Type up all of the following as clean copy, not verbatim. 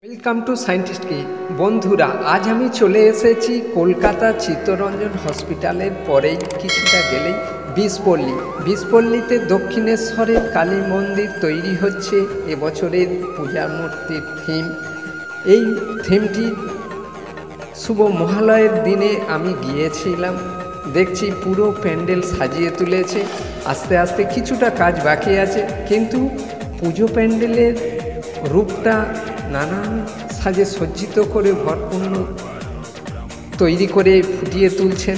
Welcome to scientist কি বন্ধুরা, আজ আমি চলে এসেছি কলকাতা চিত্তরঞ্জন হসপিটালের পরেই কিছুটা গেলেই বিষপল্লীতে দক্ষিণেশ্বরের কালী মন্দির তৈরি হচ্ছে এবছরের পূজা মূর্তির থিম। এই থিমটি শুভ মহালয়ের দিনে আমি গিয়েছিলাম, দেখছি পুরো প্যান্ডেল সাজিয়ে তুলেছে। আস্তে আস্তে কিছুটা কাজ বাকি আছে, কিন্তু পুজো প্যান্ডেলের রূপটা নানান সাজে সজ্জিত করে ভরপূর্ণ তৈরি করে ফুটিয়ে তুলছেন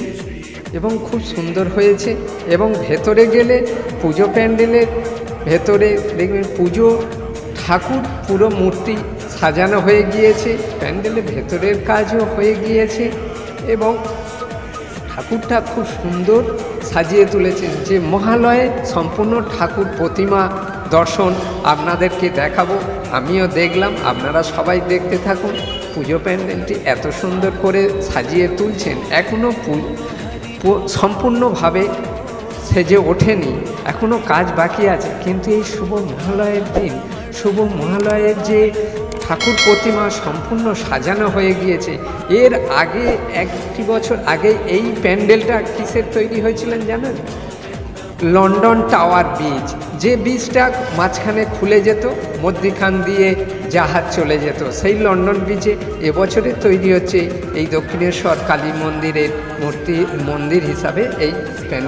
এবং খুব সুন্দর হয়েছে। এবং ভেতরে গেলে পুজো প্যান্ডেলের ভেতরে দেখবেন পুজো ঠাকুর পুরো মূর্তি সাজানো হয়ে গিয়েছে, প্যান্ডেলের ভেতরের কাজও হয়ে গিয়েছে এবং ঠাকুরটা খুব সুন্দর সাজিয়ে তুলেছে। যে মহালয়ে সম্পূর্ণ ঠাকুর প্রতিমা দর্শন আপনাদেরকে দেখাবো, আমিও দেখলাম, আপনারা সবাই দেখতে থাকুন। পুজো প্যান্ডেলটি এত সুন্দর করে সাজিয়ে তুলছেন, এখনও সম্পূর্ণভাবে সেজে ওঠেনি, এখনও কাজ বাকি আছে। কিন্তু এই শুভ মহালয়ের দিন, শুভ মহালয়ের যে ঠাকুর প্রতিমা সম্পূর্ণ সাজানো হয়ে গিয়েছে। এর আগে একটি বছর আগে এই প্যান্ডেলটা কিসের তৈরি হয়েছিলেন জানেন? লন্ডন টাওয়ার ব্রিজ, যে ব্রিজটা মাঝখানে খুলে যেত, মধ্যিখান দিয়ে জাহাজ চলে যেত, সেই লন্ডন ব্রিজে এবছরে তৈরি হচ্ছে এই দক্ষিণেশ্বর কালী মন্দিরের মন্দির হিসাবে এই প্যান্ডেল।